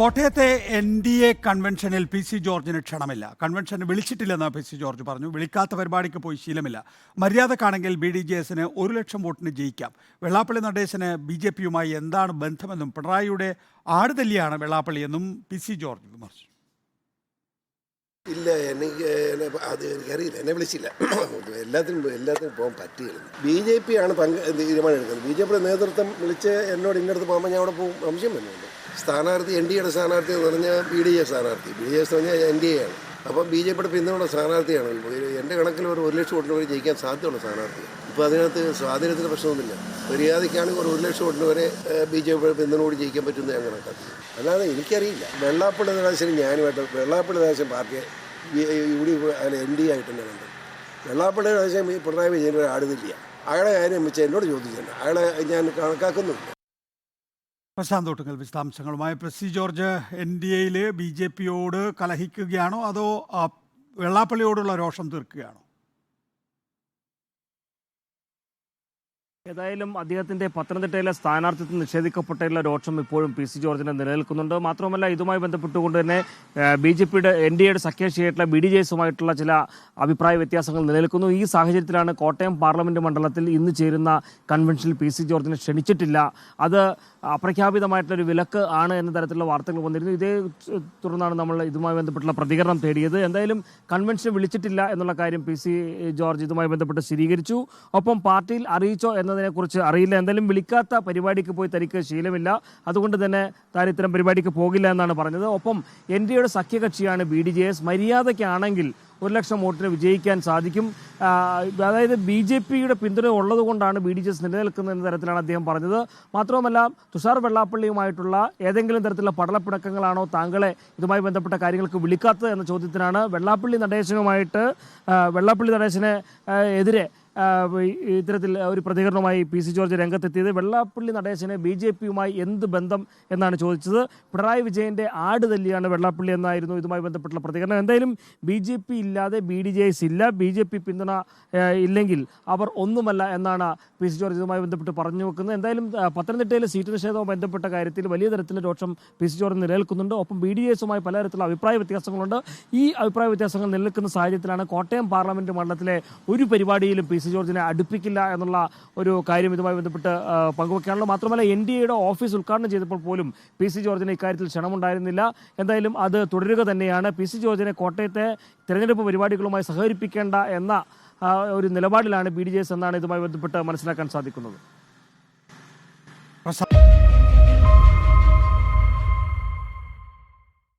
കോട്ടയത്തെ NDA കൺവെൻഷനിൽ PC ജോർജിന് ക്ഷണമില്ല. കൺവെൻഷന് വിളിച്ചിട്ടില്ലെന്ന് PC ജോർജ് പറഞ്ഞു. വിളിക്കാത്ത പരിപാടിക്ക് പോയി ശീലമില്ല. മര്യാദക്കാണെങ്കിൽ BDJSന് 1 ലക്ഷം വോട്ടിന് ജയിക്കാം. വെള്ളാപ്പള്ളി നടേശന് BJPയുമായി എന്താണ് ബന്ധമെന്നും പിണറായിയുടെ ആടുതല്ലിയാണ് വെള്ളാപ്പള്ളിയെന്നും PC ജോർജ് വിമർശിച്ചു. ഇല്ല, അത് എനിക്കറിയില്ല, എന്നെ വിളിച്ചില്ല. എല്ലാത്തിനും പോകാൻ പറ്റുകയില്ല. BJP ആണ് തീരുമാനം എടുക്കുന്നത്. BJPയുടെ നേതൃത്വം വിളിച്ച് എന്നോട് ഇന്നടുത്ത് പോകുമ്പോൾ ഞാൻ അവിടെ പോകും. സംശയം വരുന്നുണ്ട്. സ്ഥാനാർത്ഥി NDAയുടെ സ്ഥാനാർത്ഥി എന്ന് പറഞ്ഞാൽ BDJ സ്ഥാനാർത്ഥി, BDJ എന്ന് പറഞ്ഞാൽ NDA ആണ്. അപ്പം BJPയുടെ പിന്തുണ സ്ഥാനാർത്ഥിയാണ്. എൻ്റെ കണക്കിൽ ഒരു 1 ലക്ഷം വോട്ടിന് വരെ ജയിക്കാൻ സാധ്യതയുള്ള സ്ഥാനാർത്ഥി. ഇപ്പോൾ അതിനകത്ത് സ്വാധീനത്തിന് പ്രശ്നമൊന്നുമില്ല. മര്യാദയ്ക്കാണെങ്കിൽ ഒരു 1 ലക്ഷം വോട്ടിന് വരെ BJPയുടെ പിന്തുണയോട് ജയിക്കാൻ പറ്റുമെന്ന് ഞാൻ കണക്കാക്കി. അല്ലാതെ എനിക്കറിയില്ല. വെള്ളാപ്പള്ളി നടേശന് ഞാനുമായിട്ട് വെള്ളാപ്പള്ളി നടേശൻ പാർട്ടിയെ UDF അതിൽ NDA ആയിട്ട് തന്നെ കണ്ടത്. വെള്ളാപ്പള്ളി നടേശൻ പിണറായി വിജയൻ്റെ ആടുന്നില്ല. അയാളെ കാര്യം വെച്ച് എന്നോട് ചോദിച്ചില്ല. അയാളെ ഞാൻ കണക്കാക്കുന്നുമില്ല. പ്രശാന്തോട്ടുങ്കൽ വിശദാംശങ്ങളുമായി. PC ജോർജ് NDAയിൽ BJPയോട് കലഹിക്കുകയാണോ അതോ വെള്ളാപ്പള്ളിയോടുള്ള രോഷം തീർക്കുകയാണോ? ഏതായാലും അദ്ദേഹത്തിന്റെ പത്തനംതിട്ടയിലെ സ്ഥാനാർത്ഥിത്വം നിഷേധിക്കപ്പെട്ടതിലുള്ള രോഷം ഇപ്പോഴും PC ജോർജിന് നിലനിൽക്കുന്നുണ്ട്. മാത്രമല്ല, ഇതുമായി ബന്ധപ്പെട്ടുകൊണ്ട് തന്നെ BJPയുടെ NDAയുടെ സഖ്യകക്ഷിയായിട്ടുള്ള BDJസുമായിട്ടുള്ള ചില അഭിപ്രായ വ്യത്യാസങ്ങൾ നിലനിൽക്കുന്നു. ഈ സാഹചര്യത്തിലാണ് കോട്ടയം പാർലമെന്റ് മണ്ഡലത്തിൽ ഇന്ന് ചേരുന്ന കൺവെൻഷനിൽ PC ജോർജിനെ ക്ഷണിച്ചിട്ടില്ല. അത് അപ്രഖ്യാപിതമായിട്ടുള്ളൊരു വിലക്ക് ആണ് എന്ന തരത്തിലുള്ള വാർത്തകൾ വന്നിരുന്നു. ഇതേ തുടർന്നാണ് നമ്മൾ ഇതുമായി ബന്ധപ്പെട്ടുള്ള പ്രതികരണം തേടിയത്. എന്തായാലും കൺവെൻഷൻ വിളിച്ചിട്ടില്ല എന്നുള്ള കാര്യം PC ജോർജ് ഇതുമായി ബന്ധപ്പെട്ട് സ്ഥിരീകരിച്ചു. ഒപ്പം പാർട്ടിയിൽ അറിയിച്ചോ എന്നതിനെക്കുറിച്ച് അറിയില്ല. എന്തായാലും വിളിക്കാത്ത പരിപാടിക്ക് പോയി തനിക്ക് ശീലമില്ല, അതുകൊണ്ട് തന്നെ താൻ ഇത്തരം പരിപാടിക്ക് പോകില്ല എന്നാണ് പറഞ്ഞത്. ഒപ്പം NDAയുടെ സഖ്യകക്ഷിയാണ് BDJS. മര്യാദയ്ക്കാണെങ്കിൽ 1 ലക്ഷം വോട്ടിന് വിജയിക്കാൻ സാധിക്കും. അതായത് BJPയുടെ പിന്തുണ ഉള്ളതുകൊണ്ടാണ് BDJS നിലനിൽക്കുന്നത് എന്ന തരത്തിലാണ് അദ്ദേഹം പറഞ്ഞത്. മാത്രവുമല്ല, തുഷാർ വെള്ളാപ്പള്ളിയുമായിട്ടുള്ള ഏതെങ്കിലും തരത്തിലുള്ള പടലപ്പിണക്കങ്ങളാണോ താങ്കളെ ഇതുമായി ബന്ധപ്പെട്ട കാര്യങ്ങൾക്ക് വിളിക്കാത്തത് എന്ന ചോദ്യത്തിനാണ് വെള്ളാപ്പള്ളി നടേശന് എതിരെ ഇത്തരത്തിൽ ഒരു പ്രതികരണവുമായി PC ജോർജ് രംഗത്തെത്തിയത്. വെള്ളാപ്പള്ളി നടേശന് BJPയുമായി എന്ത് ബന്ധം എന്നാണ് ചോദിച്ചത്. പിണറായി വിജയന്റെ ആടുതല്ലിയാണ് വെള്ളാപ്പള്ളി എന്നായിരുന്നു ഇതുമായി ബന്ധപ്പെട്ടുള്ള പ്രതികരണം. എന്തായാലും BJP ഇല്ലാതെ BDJS ഇല്ല, BJP പിന്തുണ ഇല്ലെങ്കിൽ അവർ ഒന്നുമല്ല എന്നാണ് PC ജോർജ് ഇതുമായി ബന്ധപ്പെട്ട് പറഞ്ഞു വെക്കുന്നത്. എന്തായാലും പത്തനംതിട്ടയിലെ സീറ്റ് നിഷേധവുമായി ബന്ധപ്പെട്ട കാര്യത്തിൽ വലിയ തരത്തിലുള്ള രോഷം PC ജോർജ് നിലനിൽക്കുന്നുണ്ട്. ഒപ്പം BDJസുമായി പലതരത്തിലുള്ള അഭിപ്രായ വ്യത്യാസങ്ങളുണ്ട്. ഈ അഭിപ്രായ വ്യത്യാസങ്ങൾ നിലനിൽക്കുന്ന സാഹചര്യത്തിലാണ് കോട്ടയം പാർലമെന്റ് മണ്ഡലത്തിലെ ഒരു പരിപാടിയിലും PC ജോർജിനെ അടുപ്പിക്കില്ല എന്നുള്ള ഒരു കാര്യം ഇതുമായി ബന്ധപ്പെട്ട് പങ്കുവയ്ക്കാനുള്ളത്. മാത്രമല്ല, NDAയുടെ ഓഫീസ് ഉദ്ഘാടനം ചെയ്തപ്പോൾ പോലും PC ജോർജിന് ഇക്കാര്യത്തിൽ ക്ഷണമുണ്ടായിരുന്നില്ല. എന്തായാലും അത് തുടരുക തന്നെയാണ്. PC ജോർജിനെ കോട്ടയത്തെ തെരഞ്ഞെടുപ്പ് പരിപാടികളുമായി സഹകരിപ്പിക്കേണ്ട എന്ന ഒരു നിലപാടിലാണ് BDJS എന്നാണ് ഇതുമായി ബന്ധപ്പെട്ട് മനസ്സിലാക്കാൻ സാധിക്കുന്നത്.